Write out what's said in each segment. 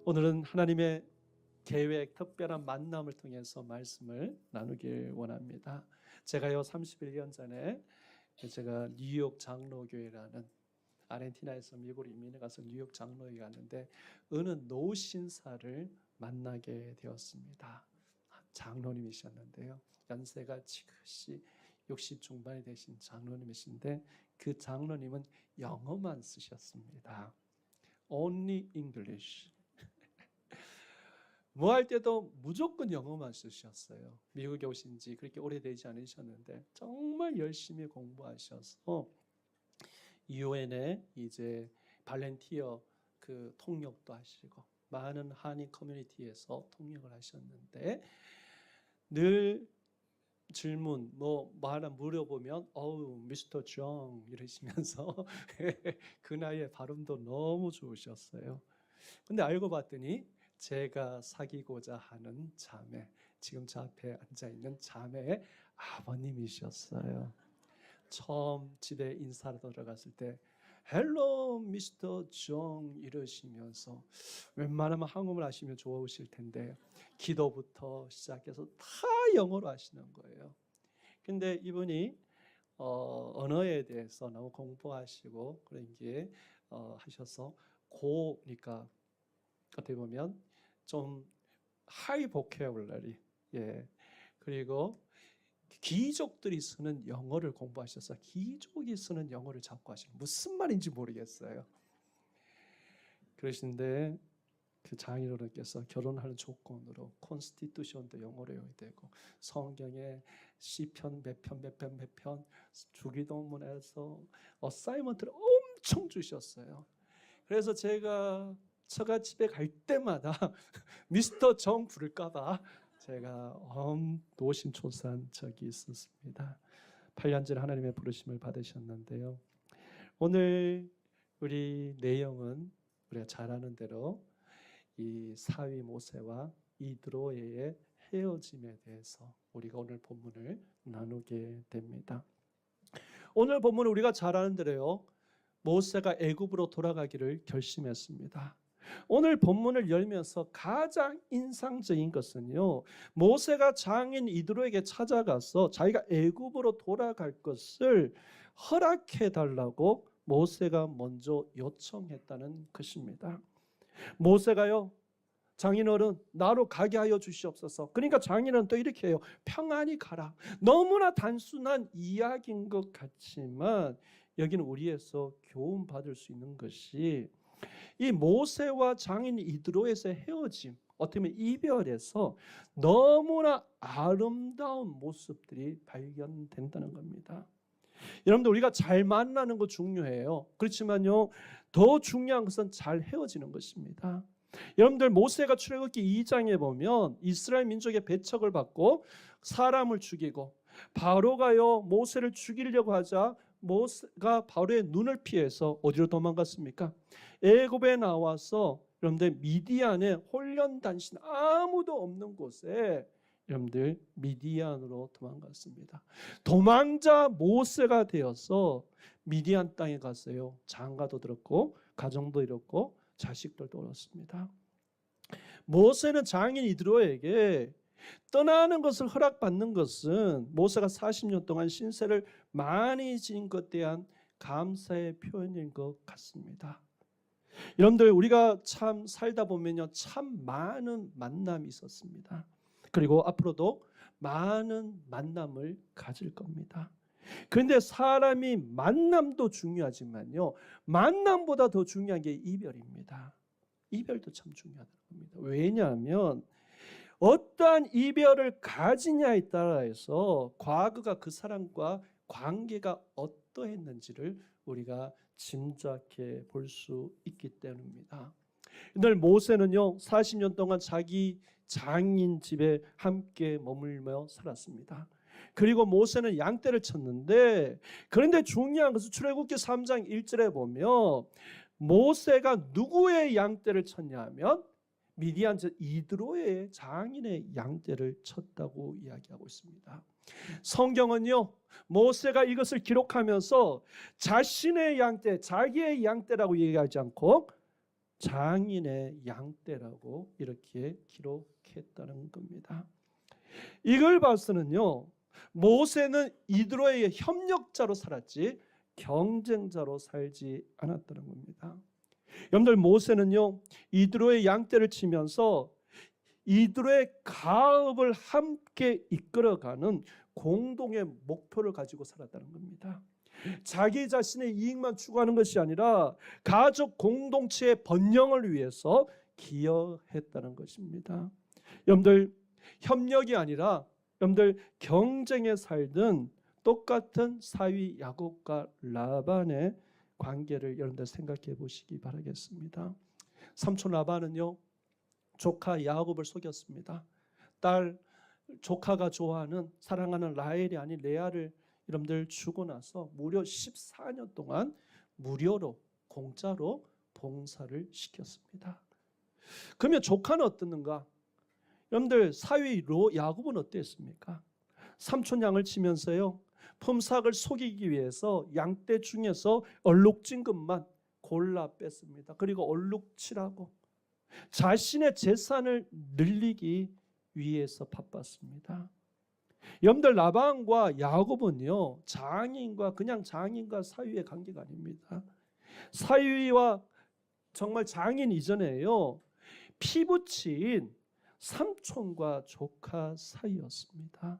오늘은 하나님의 계획, 특별한 만남을 통해서 말씀을 나누길 원합니다. 제가요 31년 전에 제가 뉴욕 장로교회라는 아르헨티나에서 미국으로 이민을 가서 뉴욕 장로에 갔는데 어느 노신사를 만나게 되었습니다. 장로님이셨는데요. 연세가 지긋이 60 중반이 되신 장로님이신데 그 장로님은 영어만 쓰셨습니다. Only English. 뭐 할 때도 무조건 영어만 쓰셨어요. 미국에 오신 지 그렇게 오래되지 않으셨는데 정말 열심히 공부하셔서 UN에 이제 발렌티어 그 통역도 하시고 많은 한인 커뮤니티에서 통역을 하셨는데 늘 질문 뭐 하나 물어보면 미스터 정 이러시면서 그 나이에 발음도 너무 좋으셨어요. 근데 알고 봤더니 제가 사귀고자 하는 자매, 지금 저 앞에 앉아있는 자매의 아버님이셨어요. 처음 집에 인사로 들어갔을 때 헬로 미스터 정 이러시면서 웬만하면 한국말 하시면 좋으실 텐데 기도부터 시작해서 다 영어로 하시는 거예요. 근데 이분이 언어에 대해서 너무 공부하시고 그런 게 하셔서 그러니까 어떻게 보면 좀 하이 보케블러리 그리고 귀족들이 쓰는 영어를 공부하셔서 귀족이 쓰는 영어를 자꾸 하시는 무슨 말인지 모르겠어요. 그러신데 그 장인어른께서 결혼하는 조건으로 콘스티튜션도 영어로 외워야 되고 성경의 시편 몇 편 주기도문에서 어사이먼트를 엄청 주셨어요. 그래서 제가 처갓집에 갈 때마다 미스터 정 부를까봐 제가 노심초사한 적이 있었습니다. 8년 전에 하나님의 부르심을 받으셨는데요. 오늘 우리 내용은 우리가 잘 아는 대로 이 사위 모세와 이드로의 헤어짐에 대해서 우리가 오늘 본문을 나누게 됩니다. 오늘 본문은 우리가 잘 아는 대로요. 모세가 애굽으로 돌아가기를 결심했습니다. 오늘 본문을 열면서 가장 인상적인 것은요. 모세가 장인 이드로에게 찾아가서 자기가 애굽으로 돌아갈 것을 허락해 달라고 모세가 먼저 요청했다는 것입니다. 모세가요. 장인어른 나로 가게 하여 주시옵소서. 그러니까 장인어른 또 이렇게 해요. 평안히 가라. 너무나 단순한 이야기인 것 같지만 여기는 우리에서 교훈 받을 수 있는 것이 이 모세와 장인 이드로에서의 헤어짐, 어떻게 보면 이별에서 너무나 아름다운 모습들이 발견된다는 겁니다. 여러분들 우리가 잘 만나는 거 중요해요. 그렇지만요 더 중요한 것은 잘 헤어지는 것입니다. 여러분들 모세가 출애굽기 2장에 보면 이스라엘 민족의 배척을 받고 사람을 죽이고 바로가요 모세를 죽이려고 하자 모세가 바로의 눈을 피해서 어디로 도망갔습니까? 애굽에 나와서 여러분들 미디안의 홀연단신 아무도 없는 곳에 여러분들 미디안으로 도망갔습니다. 도망자 모세가 되어서 미디안 땅에 갔어요. 장가도 들었고 가정도 잃었고 자식들도 얻었습니다. 모세는 장인 이드로에게 떠나는 것을 허락받는 것은 모세가 40년 동안 신세를 많이 진 것에 대한 감사의 표현인 것 같습니다. 여러분들 우리가 참 살다 보면요 참 많은 만남이 있었습니다. 그리고 앞으로도 많은 만남을 가질 겁니다. 그런데 사람이 만남도 중요하지만요 만남보다 더 중요한 게 이별입니다. 이별도 참 중요하다는 겁니다. 왜냐하면 어떠한 이별을 가지냐에 따라서 과거가 그 사람과 관계가 어떠했는지를 우리가 짐작해 볼 수 있기 때문입니다. 늘 모세는요 40년 동안 자기 장인 집에 함께 머물며 살았습니다. 그리고 모세는 양떼를 쳤는데 그런데 중요한 것은 출애굽기 3장 1절에 보면 모세가 누구의 양떼를 쳤냐 하면 미디안 이드로의 장인의 양떼를 쳤다고 이야기하고 있습니다. 성경은요 모세가 이것을 기록하면서 자신의 양떼, 자기의 양떼라고 얘기하지 않고 장인의 양떼라고 이렇게 기록했다는 겁니다. 이걸 봐서는요, 모세는 이드로의 협력자로 살았지 경쟁자로 살지 않았다는 겁니다. 여러분들, 모세는요 이드로의 양떼를 치면서 이들의 가업을 함께 이끌어가는 공동의 목표를 가지고 살았다는 겁니다. 자기 자신의 이익만 추구하는 것이 아니라 가족 공동체의 번영을 위해서 기여했다는 것입니다. 여러분들, 협력이 아니라 여러분들 경쟁에 살던 똑같은 사위 야곱과 라반의 관계를 여러분들 생각해 보시기 바라겠습니다. 삼촌 라반은요 조카 야곱을 속였습니다. 딸 조카가 좋아하는 사랑하는 라헬이 아닌 레아를 여러분들 주고 나서 무려 14년 동안 무료로 공짜로 봉사를 시켰습니다. 그러면 조카는 어떻는가? 여러분들, 사위 야곱은 어땠습니까? 삼촌 양을 치면서요 품삯을 속이기 위해서 양떼 중에서 얼룩진 것만 골라 뺐습니다. 그리고 얼룩치라고 자신의 재산을 늘리기 위해서 바빴습니다. 여러분들, 라반과 야곱은요 장인과 그냥 장인과 사위의 관계가 아닙니다. 사위와 정말 장인 이전에요 피부치인 삼촌과 조카 사이였습니다.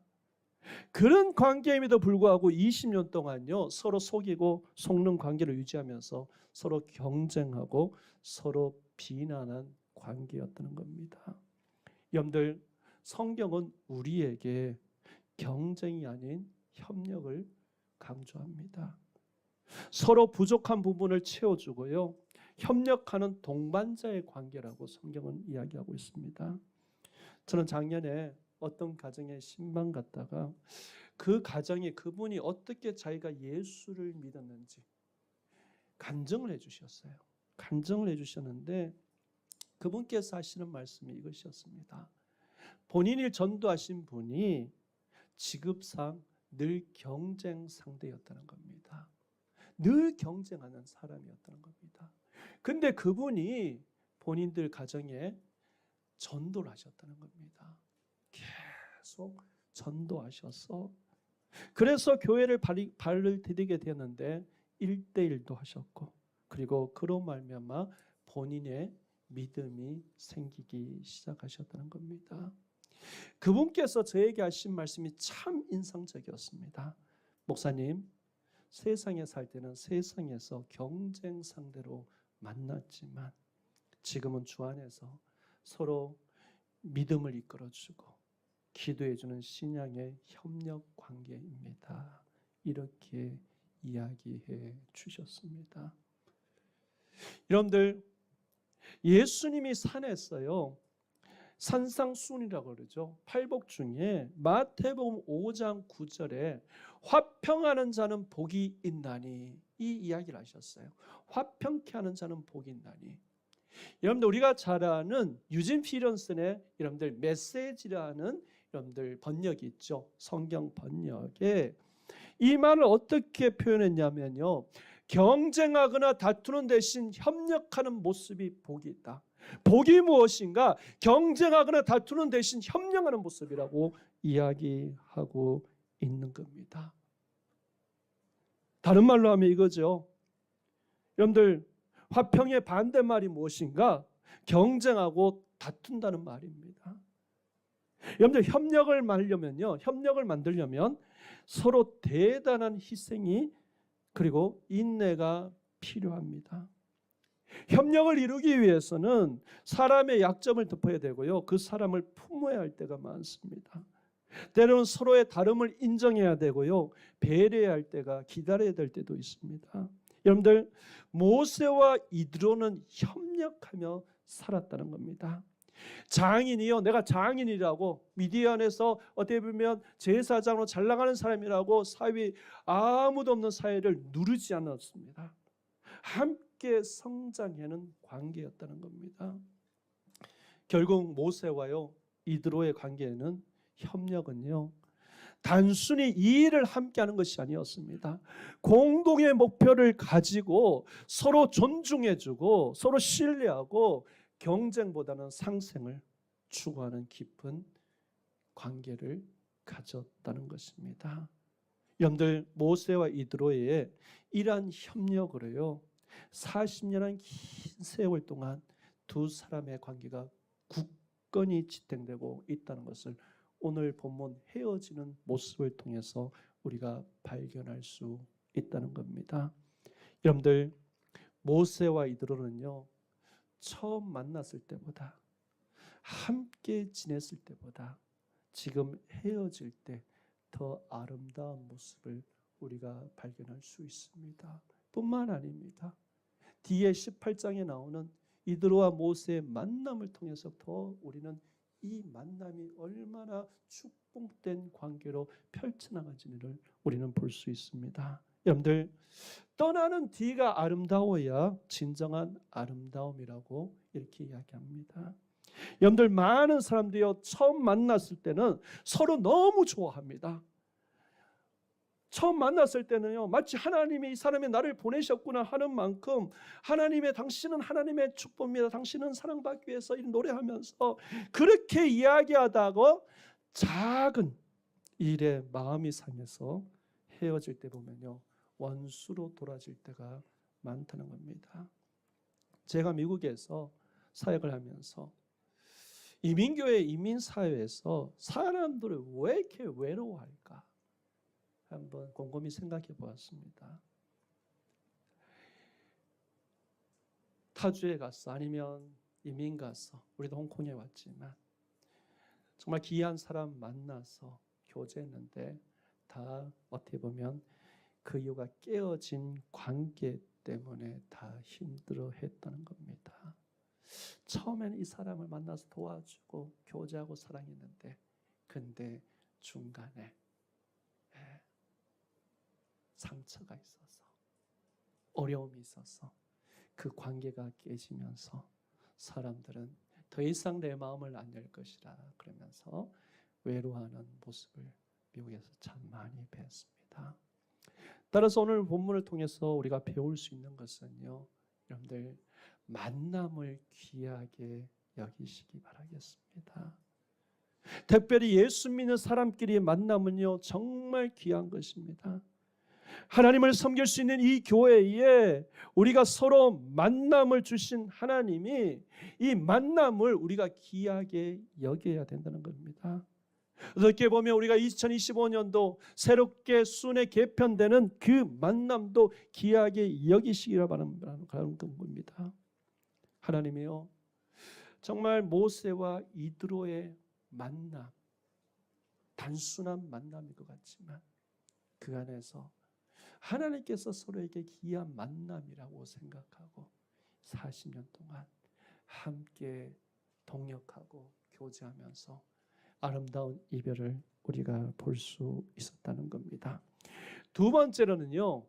그런 관계임에도 불구하고 20년 동안요 서로 속이고 속는 관계를 유지하면서 서로 경쟁하고 서로 비난한 관계였다는 겁니다. 여러분들, 성경은 우리에게 경쟁이 아닌 협력을 강조합니다. 서로 부족한 부분을 채워주고요 협력하는 동반자의 관계라고 성경은 이야기하고 있습니다. 저는 작년에 어떤 가정에 신방 갔다가 그 가정에 그분이 어떻게 자기가 예수를 믿었는지 간증을 해주셨어요. 간증을 해주셨는데 그분께서 하시는 말씀이 이것이었습니다. 본인을 전도하신 분이 직업상 늘 경쟁 상대였다는 겁니다. 늘 경쟁하는 사람이었다는 겁니다. 근데 그분이 본인들 가정에 전도를 하셨다는 겁니다. 계속 전도하셔서 그래서 교회를 발을 디디게 되었는데 1:1도 하셨고 그리고 그로 말미암아 본인의 믿음이 생기기 시작하셨다는 겁니다. 그분께서 저에게 하신 말씀이 참 인상적이었습니다. 목사님, 세상에 살 때는 세상에서 경쟁 상대로 만났지만 지금은 주 안에서 서로 믿음을 이끌어주고 기도해주는 신앙의 협력 관계입니다. 이렇게 이야기해 주셨습니다. 여러분들, 예수님이 산에서요 산상순이라고 그러죠. 팔복 중에 마태복음 5장 9절에 화평하는 자는 복이 있나니 이 이야기를 하셨어요. 화평케 하는 자는 복이 있나니. 여러분들, 우리가 잘 아는 유진 피런슨의 여러분들 메시지라는 여러분들 번역이 있죠. 성경 번역에 이 말을 어떻게 표현했냐면요, 경쟁하거나 다투는 대신 협력하는 모습이 복이 있다. 복이 무엇인가? 경쟁하거나 다투는 대신 협력하는 모습이라고 이야기하고 있는 겁니다. 다른 말로 하면 이거죠. 여러분들, 화평의 반대말이 무엇인가? 경쟁하고 다툰다는 말입니다. 여러분들, 협력을 만들려면 서로 대단한 희생이 그리고 인내가 필요합니다. 협력을 이루기 위해서는 사람의 약점을 덮어야 되고요 그 사람을 품어야 할 때가 많습니다. 때로는 서로의 다름을 인정해야 되고요 배려해야 할 때가 기다려야 될 때도 있습니다. 여러분들, 모세와 이드로는 협력하며 살았다는 겁니다. 장인이요, 내가 장인이라고 미디안에서 어떻게 보면 제사장으로 잘 나가는 사람이라고 사위 아무도 없는 사회를 누르지 않았습니다. 함께 성장하는 관계였다는 겁니다. 결국 모세와요 이드로의 관계에는 협력은요 단순히 이 일을 함께하는 것이 아니었습니다. 공동의 목표를 가지고 서로 존중해주고 서로 신뢰하고 경쟁보다는 상생을 추구하는 깊은 관계를 가졌다는 것입니다. 여러분들, 모세와 이드로의 이러한 협력으로요 40년의 긴 세월 동안 두 사람의 관계가 굳건히 지탱되고 있다는 것을 오늘 본문 헤어지는 모습을 통해서 우리가 발견할 수 있다는 겁니다. 여러분들, 모세와 이드로는요 처음 만났을 때보다 함께 지냈을 때보다 지금 헤어질 때 더 아름다운 모습을 우리가 발견할 수 있습니다. 뿐만 아닙니다. 뒤에 18장에 나오는 이드로와 모세의 만남을 통해서 더 우리는 이 만남이 얼마나 축복된 관계로 펼쳐나가지를 우리는 볼 수 있습니다. 여러분들, 떠나는 뒤가 아름다워야 진정한 아름다움이라고 이렇게 이야기합니다. 여러분들, 많은 사람들이요 처음 만났을 때는 서로 너무 좋아합니다. 처음 만났을 때는요 마치 하나님이 이 사람이 나를 보내셨구나 하는 만큼 당신은 하나님의 축복입니다, 당신은 사랑받기 위해서 노래하면서 그렇게 이야기하다가 작은 일에 마음이 상해서 헤어질 때 보면요 원수로 돌아질 때가 많다는 겁니다. 제가 미국에서 사역을 하면서 이민교회 이민사회에서 사람들이 왜 이렇게 외로워할까 한번 곰곰이 생각해 보았습니다. 타주에 가서 아니면 이민 가서, 우리도 홍콩에 왔지만 정말 귀한 사람 만나서 교제했는데 다 어떻게 보면 그 이유가 깨어진 관계 때문에 다 힘들어했다는 겁니다. 처음에는 이 사람을 만나서 도와주고 교제하고 사랑했는데 근데 중간에 상처가 있어서 어려움이 있어서 그 관계가 깨지면서 사람들은 더 이상 내 마음을 안 열 것이라 그러면서 외로워하는 모습을 미국에서 참 많이 뵀습니다. 따라서 오늘 본문을 통해서 우리가 배울 수 있는 것은요, 여러분들 만남을 귀하게 여기시기 바라겠습니다. 특별히 예수 믿는 사람끼리의 만남은요 정말 귀한 것입니다. 하나님을 섬길 수 있는 이 교회에 우리가 서로 만남을 주신 하나님이 이 만남을 우리가 귀하게 여겨야 된다는 겁니다. 어떻게 보면 우리가 2025년도 새롭게 순회 개편되는 그 만남도 귀하게 여기시기를 바라는 겁니다. 하나님이요 정말 모세와 이드로의 만남, 단순한 만남일 것 같지만 그 안에서 하나님께서 서로에게 귀한 만남이라고 생각하고 40년 동안 함께 동역하고 교제하면서 아름다운 이별을 우리가 볼 수 있었다는 겁니다. 두 번째로는요,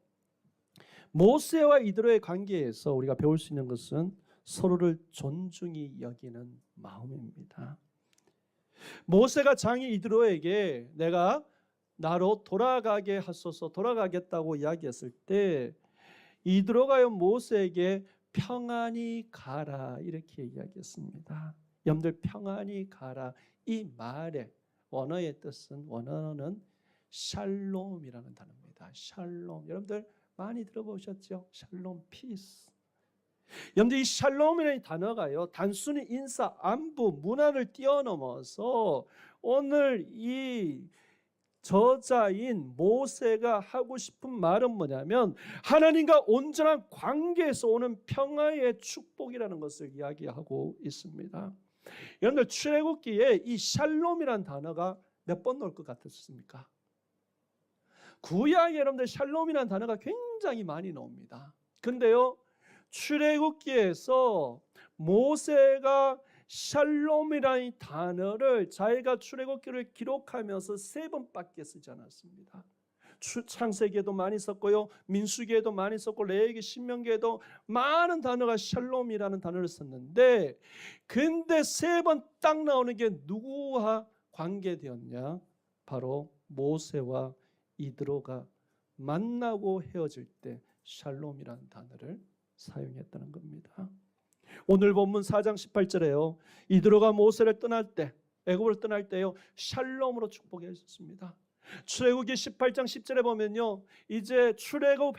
모세와 이드로의 관계에서 우리가 배울 수 있는 것은 서로를 존중히 여기는 마음입니다. 모세가 장인 이드로에게 내가 나로 돌아가게 하소서, 돌아가겠다고 이야기했을 때 이드로가요 모세에게 평안히 가라 이렇게 이야기했습니다. 여러분들, 평안히 가라 이 말의 원어의 뜻은, 원어는 샬롬이라는 단어입니다. 샬롬, 여러분들 많이 들어보셨죠? 샬롬, 피스. 여러분들, 이 샬롬이라는 단어가요 단순히 인사, 안부, 문화를 뛰어넘어서 오늘 이 저자인 모세가 하고 싶은 말은 뭐냐면 하나님과 온전한 관계에서 오는 평화의 축복이라는 것을 이야기하고 있습니다. 여러분들, 출애굽기에 이 샬롬이라는 단어가 몇 번 나올 것 같으십니까? 구약에 여러분들 샬롬이라는 단어가 굉장히 많이 나옵니다. 근데요 출애굽기에서 모세가 샬롬이라는 단어를 자기가 출애굽기를 기록하면서 3번밖에 쓰지 않았습니다. 창세기에도 많이 썼고요, 민수기에도 많이 썼고, 레위기, 신명기에도 많은 단어가 샬롬이라는 단어를 썼는데, 근데 3번 딱 나오는 게 누구와 관계되었냐? 바로 모세와 이드로가 만나고 헤어질 때 샬롬이라는 단어를 사용했다는 겁니다. 오늘 본문 4장 18절에요. 이드로가 모세를 떠날 때, 애굽을 떠날 때요, 샬롬으로 축복해 주셨습니다. 출애굽기 18장 10절에 보면요, 이제 출애굽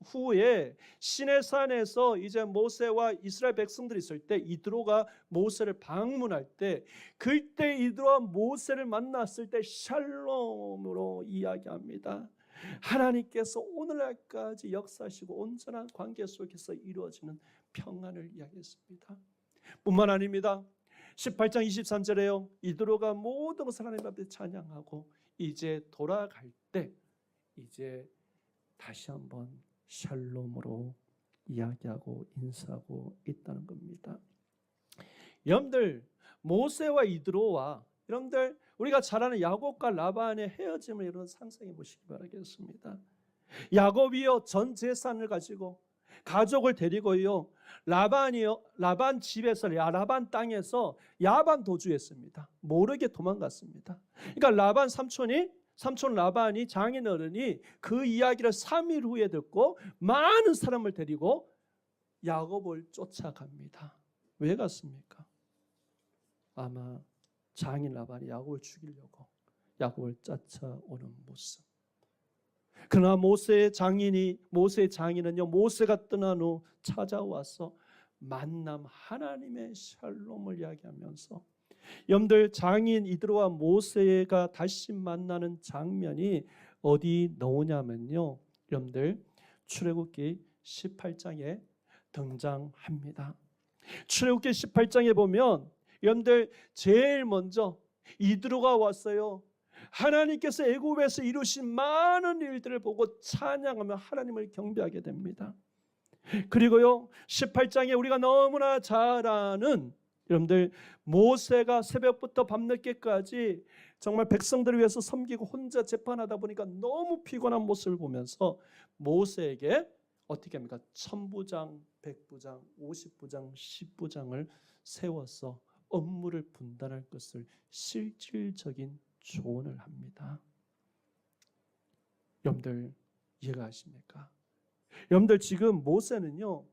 후에 시내산에서 이제 모세와 이스라엘 백성들이 있을 때 이드로가 모세를 방문할 때, 그때 이드로와 모세를 만났을 때 샬롬으로 이야기합니다. 하나님께서 오늘날까지 역사하시고 온전한 관계 속에서 이루어지는 평안을 이야기했습니다. 뿐만 아닙니다. 18장 23절에요, 이드로가 모든 것을 하나님 앞에 찬양하고 이제 돌아갈 때 이제 다시 한번 샬롬으로 이야기하고 인사하고 있다는 겁니다. 여러분들, 모세와 이드로와 여러분들 우리가 잘 아는 야곱과 라반의 헤어짐을 여러분 상상해 보시기 바라겠습니다. 야곱이요, 전 재산을 가지고 가족을 데리고요, 라반 집에서, 라반 땅에서 야반 도주했습니다. 모르게 도망갔습니다. 그러니까 라반 삼촌 라반이, 장인 어른이 그 이야기를 3일 후에 듣고 많은 사람을 데리고 야곱을 쫓아갑니다. 왜 갔습니까? 아마 장인 라반이 야곱을 죽이려고 야곱을 쫓아오는 모습. 그러나 모세의 장인은요, 모세가 떠난 후 찾아와서 만남, 하나님의 샬롬을 이야기하면서, 여러분들 장인 이드로와 모세가 다시 만나는 장면이 어디 나오냐면요, 여러분들 출애굽기 18장에 등장합니다. 출애굽기 18장에 보면 여러분들 제일 먼저 이드로가 왔어요. 하나님께서 애굽에서 이루신 많은 일들을 보고 찬양하며 하나님을 경배하게 됩니다. 그리고요, 18장에 우리가 너무나 잘 아는, 여러분들 모세가 새벽부터 밤늦게까지 정말 백성들을 위해서 섬기고 혼자 재판하다 보니까 너무 피곤한 모습을 보면서 모세에게 어떻게 합니까? 1000부장, 100부장, 50부장, 10부장을 세워서 업무를 분担할 것을 실질적인 조언을 합니다. 여러분들 이해가 가십니까? 여러분들 지금 모세는요,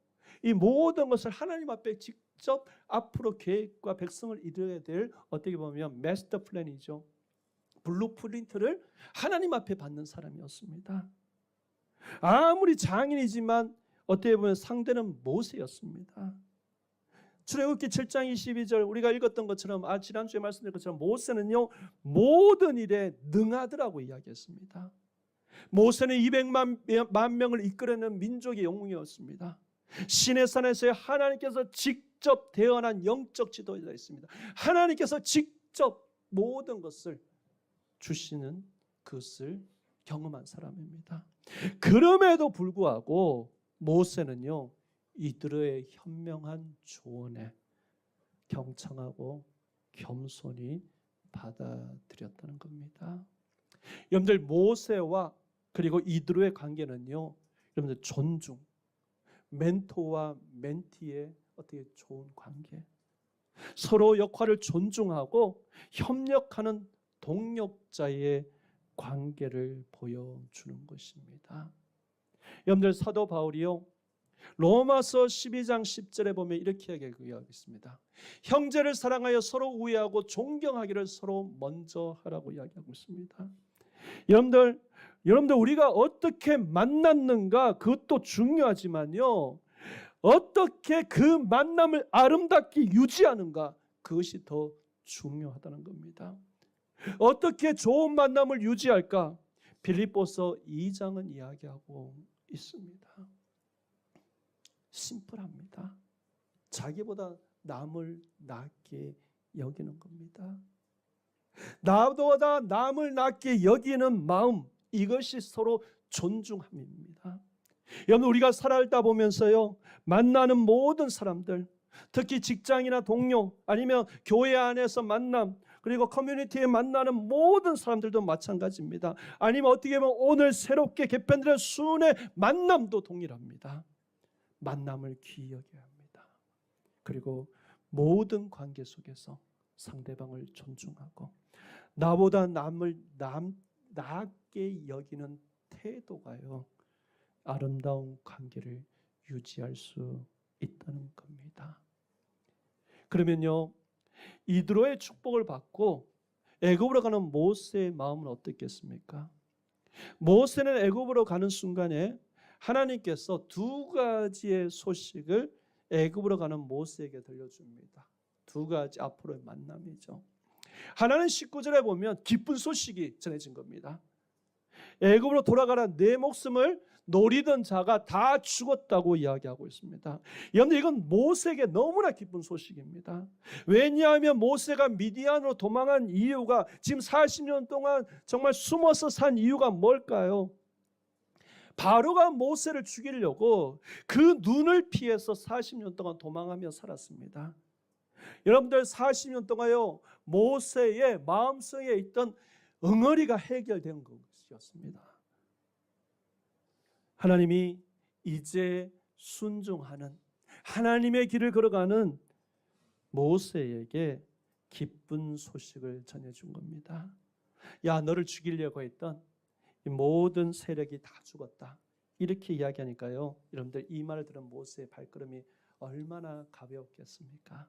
이 모든 것을 하나님 앞에 직접 앞으로 계획과 백성을 이루어야 될, 어떻게 보면 마스터 플랜이죠, 블루프린트를 하나님 앞에 받는 사람이었습니다. 아무리 장인이지만 어떻게 보면 상대는 모세였습니다. 출애굽기 7장 22절 우리가 읽었던 것처럼, 지난주에 말씀드린 것처럼 모세는요, 모든 일에 능하더라고 이야기했습니다. 모세는 200만 명을 이끌어내는 민족의 영웅이었습니다. 시내산에서 하나님께서 직접 대언한 영적 지도자가 있습니다. 하나님께서 직접 모든 것을 주시는 것을 경험한 사람입니다. 그럼에도 불구하고 모세는요, 이드로의 현명한 조언에 경청하고 겸손히 받아들였다는 겁니다. 여러분들 모세와 그리고 이드로의 관계는요, 여러분들 존중, 멘토와 멘티의 어떻게 좋은 관계, 서로 역할을 존중하고 협력하는 동력자의 관계를 보여주는 것입니다. 여러분들 사도 바울이요, 로마서 12장 10절에 보면 이렇게 이야기하고 있습니다. 형제를 사랑하여 서로 우애하고 존경하기를 서로 먼저 하라고 이야기하고 있습니다. 여러분들 우리가 어떻게 만났는가 그것도 중요하지만요, 어떻게 그 만남을 아름답게 유지하는가 그것이 더 중요하다는 겁니다. 어떻게 좋은 만남을 유지할까? 빌립보서 2장은 이야기하고 있습니다. 심플합니다. 자기보다 남을 낮게 여기는 겁니다. 나보다 남을 낮게 여기는 마음, 이것이 서로 존중함입니다. 여러분 우리가 살아가다 보면서요, 만나는 모든 사람들, 특히 직장이나 동료 아니면 교회 안에서 만남, 그리고 커뮤니티에 만나는 모든 사람들도 마찬가지입니다. 아니면 어떻게 보면 오늘 새롭게 개편되는 수은의 만남도 동일합니다. 만남을 귀히 여겨야 합니다. 그리고 모든 관계 속에서 상대방을 존중하고 나보다 낮게 여기는 태도가요, 아름다운 관계를 유지할 수 있다는 겁니다. 그러면요, 이드로의 축복을 받고 애굽으로 가는 모세의 마음은 어떻겠습니까? 모세는 애굽으로 가는 순간에 하나님께서 두 가지의 소식을 애굽으로 가는 모세에게 들려줍니다. 두 가지 앞으로의 만남이죠. 하나는 19절에 보면 기쁜 소식이 전해진 겁니다. 애굽으로 돌아가라, 내 목숨을 노리던 자가 다 죽었다고 이야기하고 있습니다. 여러분, 이건 모세에게 너무나 기쁜 소식입니다. 왜냐하면 모세가 미디안으로 도망한 이유가, 지금 40년 동안 정말 숨어서 산 이유가 뭘까요? 바로가 모세를 죽이려고 그 눈을 피해서 40년 동안 도망하며 살았습니다. 여러분들, 40년 동안요, 모세의 마음속에 있던 응어리가 해결된 것이었습니다. 하나님이 이제 순종하는, 하나님의 길을 걸어가는 모세에게 기쁜 소식을 전해준 겁니다. 야, 너를 죽이려고 했던 이 모든 세력이 다 죽었다, 이렇게 이야기하니까요, 여러분들, 이 말을 들은 모세의 발걸음이 얼마나 가벼웠겠습니까?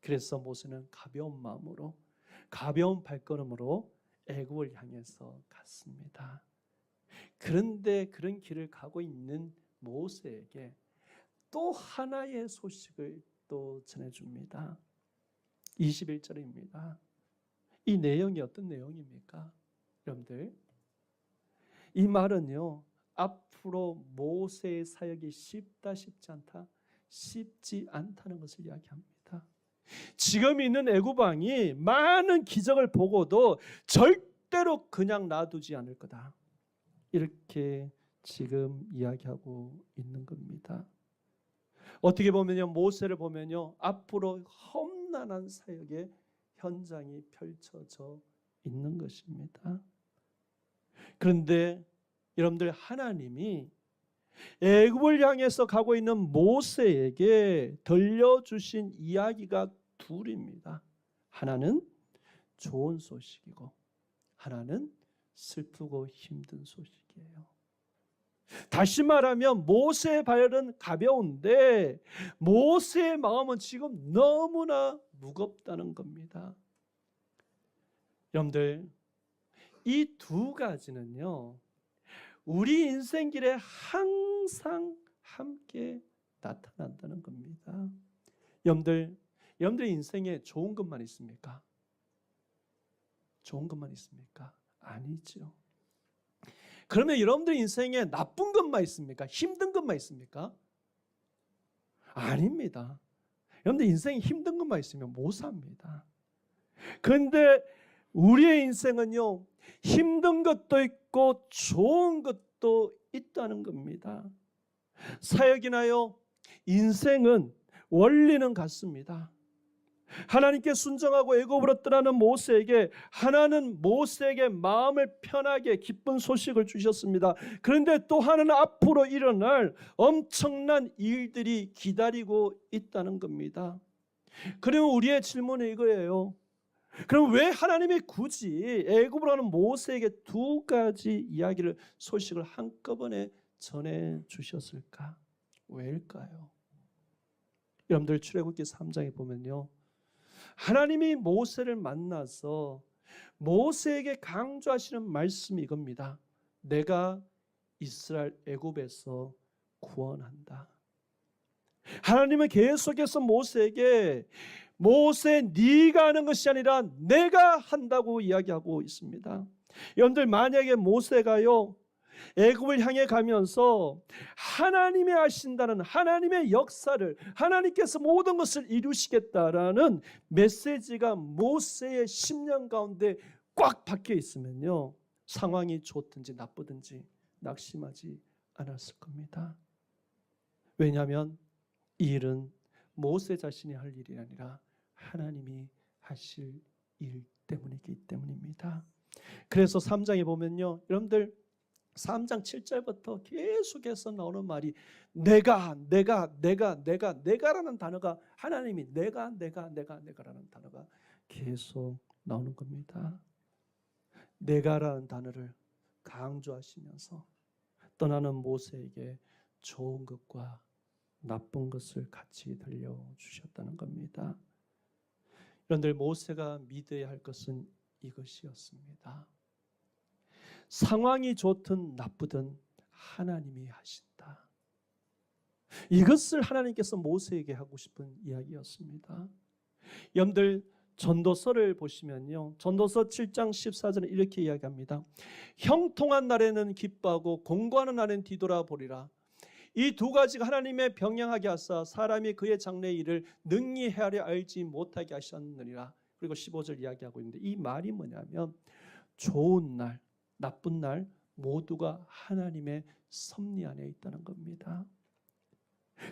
그래서 모세는 가벼운 마음으로, 가벼운 발걸음으로 애굽을 향해서 갔습니다. 그런데 그런 길을 가고 있는 모세에게 또 하나의 소식을 또 전해줍니다. 21절입니다. 이 내용이 어떤 내용입니까? 여러분들, 이 말은요, 앞으로 모세의 사역이 쉽다, 쉽지 않다, 쉽지 않다는 것을 이야기합니다. 지금 있는 애굽 왕이 많은 기적을 보고도 절대로 그냥 놔두지 않을 거다, 이렇게 지금 이야기하고 있는 겁니다. 어떻게 보면요, 모세를 보면요, 앞으로 험난한 사역의 현장이 펼쳐져 있는 것입니다. 그런데 여러분들, 하나님이 애굽을 향해서 가고 있는 모세에게 들려주신 이야기가 둘입니다. 하나는 좋은 소식이고 하나는 슬프고 힘든 소식이에요. 다시 말하면 모세의 발은 가벼운데 모세의 마음은 지금 너무나 무겁다는 겁니다. 여러분들, 이 두 가지는요, 우리 인생길에 항상 함께 나타난다는 겁니다. 여러분들 인생에 좋은 것만 있습니까? 좋은 것만 있습니까? 아니죠. 그러면 여러분들 인생에 나쁜 것만 있습니까? 힘든 것만 있습니까? 아닙니다. 여러분들 인생에 힘든 것만 있으면 못 삽니다. 그런데 우리의 인생은요, 힘든 것도 있고 좋은 것도 있다는 겁니다. 사역이나요, 인생은 원리는 같습니다. 하나님께 순종하고 애굽으로 떠나는 모세에게 하나는 모세에게 마음을 편하게 기쁜 소식을 주셨습니다. 그런데 또 하나는 앞으로 일어날 엄청난 일들이 기다리고 있다는 겁니다. 그러면 우리의 질문은 이거예요. 그럼 왜 하나님이 굳이 애굽으로 가는 모세에게 두 가지 이야기를, 소식을 한꺼번에 전해 주셨을까? 왜일까요? 여러분들, 출애굽기 3장에 보면요, 하나님이 모세를 만나서 모세에게 강조하시는 말씀이 이겁니다. 내가 이스라엘 애굽에서 구원한다. 하나님은 계속해서 모세에게 모세, 네가 하는 것이 아니라 내가 한다고 이야기하고 있습니다. 여러분들, 만약에 모세가요, 애굽을 향해 가면서 하나님이 하신다는 하나님의 역사를, 하나님께서 모든 것을 이루시겠다라는 메시지가 모세의 심령 가운데 꽉 박혀 있으면요, 상황이 좋든지 나쁘든지 낙심하지 않았을 겁니다. 왜냐하면 이 일은 모세 자신이 할 일이 아니라 하나님이 하실 일 때문이기 때문입니다. 그래서 3장에 보면요, 여러분들 3장 7절부터 계속해서 나오는 말이 내가라는 단어가, 하나님이 내가라는 단어가 계속 나오는 겁니다. 내가라는 단어를 강조하시면서 떠나는 모세에게 좋은 것과 나쁜 것을 같이 들려주셨다는 겁니다. 여러분들, 모세가 믿어야 할 것은 이것이었습니다. 상황이 좋든 나쁘든 하나님이 하신다. 이것을 하나님께서 모세에게 하고 싶은 이야기였습니다. 여러분들, 전도서를 보시면요, 전도서 7장 14절에 이렇게 이야기합니다. 형통한 날에는 기뻐하고 공고하는 날에는 뒤돌아보리라. 이 두 가지가 하나님의 병행하게 하사 사람이 그의 장래의 일을 능히 헤아려 알지 못하게 하셨느니라. 그리고 15절 이야기하고 있는데, 이 말이 뭐냐면 좋은 날, 나쁜 날 모두가 하나님의 섭리 안에 있다는 겁니다.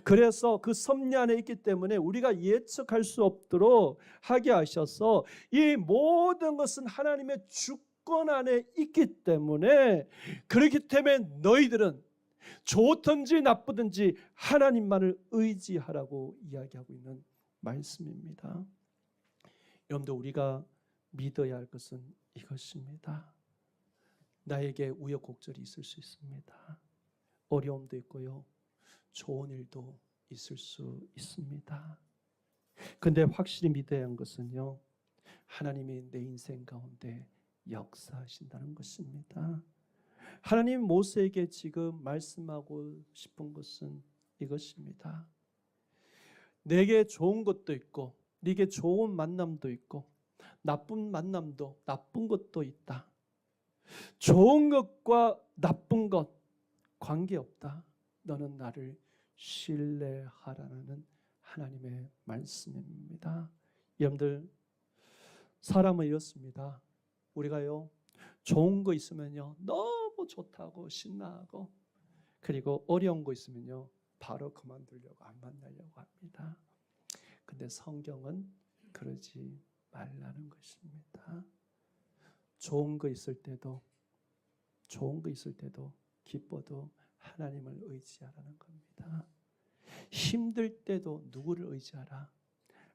그래서 그 섭리 안에 있기 때문에 우리가 예측할 수 없도록 하게 하셔서 이 모든 것은 하나님의 주권 안에 있기 때문에, 그렇기 때문에 너희들은 좋든지 나쁘든지 하나님만을 의지하라고 이야기하고 있는 말씀입니다. 여러분들, 우리가 믿어야 할 것은 이것입니다. 나에게 우여곡절이 있을 수 있습니다. 어려움도 있고요, 좋은 일도 있을 수 있습니다. 근데 확실히 믿어야 하는 것은요, 하나님이 내 인생 가운데 역사하신다는 것입니다. 하나님 모세에게 지금 말씀하고 싶은 것은 이것입니다. 내게 좋은 것도 있고 네게 좋은 만남도 있고 나쁜 만남도 나쁜 것도 있다. 좋은 것과 나쁜 것 관계없다. 너는 나를 신뢰하라는 하나님의 말씀입니다. 여러분들, 사람은 이렇습니다. 우리가요, 좋은 거 있으면요 너무 좋다고 신나하고, 그리고 어려운 거 있으면요 바로 그만두려고, 안 만나려고 합니다. 근데 성경은 그러지 말라는 것입니다. 좋은 거 있을 때도 기뻐도 하나님을 의지하라는 겁니다. 힘들 때도 누구를 의지하라?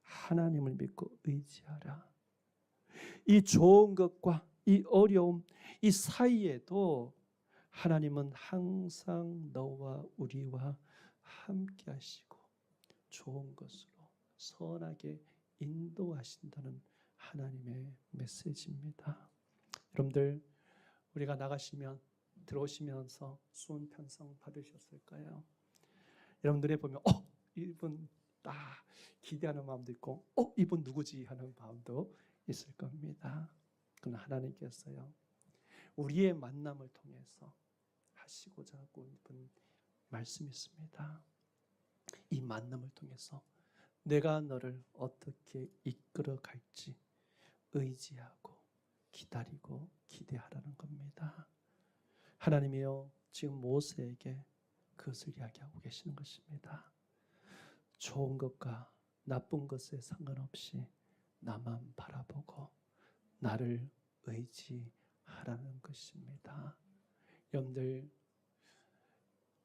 하나님을 믿고 의지하라. 이 좋은 것과 이 어려움, 이 사이에도 하나님은 항상 너와 우리와 함께 하시고 좋은 것으로 선하게 인도하신다는 하나님의 메시지입니다. 여러분들, 우리가 나가시면 들어오시면서 수은 편성 받으셨을까요? 여러분들이 보면 이분 딱 기대하는 마음도 있고 이분 누구지 하는 마음도 있을 겁니다. 그러나 하나님께서요 우리의 만남을 통해서 하시고자 하고 있는 말씀이 있습니다. 이 만남을 통해서 내가 너를 어떻게 이끌어 갈지 의지하고 기다리고 기대하라는 겁니다. 하나님이요 지금 모세에게 그것을 이야기하고 계시는 것입니다. 좋은 것과 나쁜 것에 상관없이 나만 바라보고 나를 의지하라는 것입니다. 여러분들,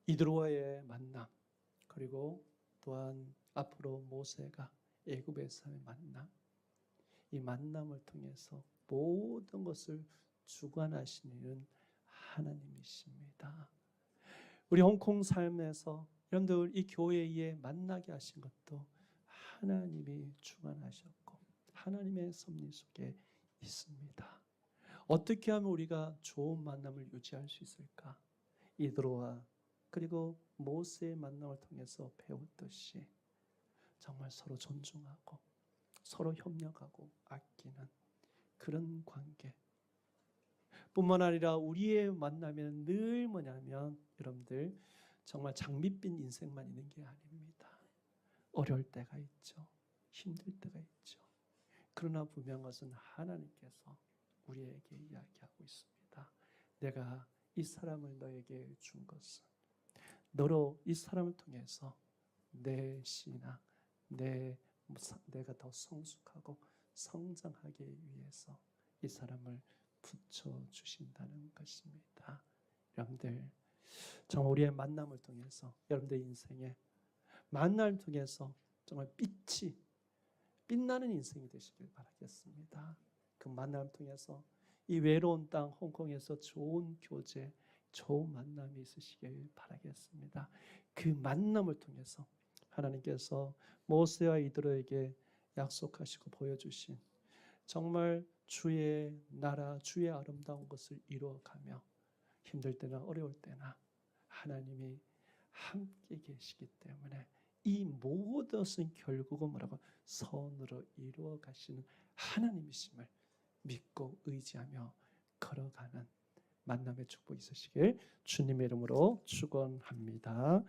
이드로와의 만남, 그리고 또한 앞으로 모세가 애굽에서의 만남, 이 만남을 통해서 모든 것을 주관하시는 하나님이십니다. 우리 홍콩 삶에서 여러분들 이 교회에 만나게 하신 것도 하나님이 주관하셨고 하나님의 섭리 속에 있습니다. 어떻게 하면 우리가 좋은 만남을 유지할 수 있을까? 이드로와 그리고 모세의 만남을 통해서 배웠듯이 정말 서로 존중하고 서로 협력하고 아끼는 그런 관계 뿐만 아니라 우리의 만남에는 늘 뭐냐면 여러분들 정말 장밋빛 인생만 있는 게 아닙니다. 어려울 때가 있죠. 힘들 때가 있죠. 그러나 분명한 것은 하나님께서 우리에게 이야기하고 있습니다. 내가 이 사람을 너에게 준 것은 너로 이 사람을 통해서 내 신앙, 내가 더 성숙하고 성장하기 위해서 이 사람을 붙여주신다는 것입니다. 여러분들, 정말 우리의 만남을 통해서 여러분들 인생에 만남을 통해서 정말 빛나는 인생이 되시길 바라겠습니다. 그 만남을 통해서 이 외로운 땅 홍콩에서 좋은 교제, 좋은 만남이 있으시길 바라겠습니다. 그 만남을 통해서 하나님께서 모세와 이드로에게 약속하시고 보여주신 정말 주의 나라, 주의 아름다운 것을 이루어가며 힘들 때나 어려울 때나 하나님이 함께 계시기 때문에 이 모든 것은 결국은 뭐라고 선으로 이루어 가시는 하나님이심을 믿고 의지하며 걸어가는 만남의 축복이 있으시길 주님의 이름으로 축원합니다.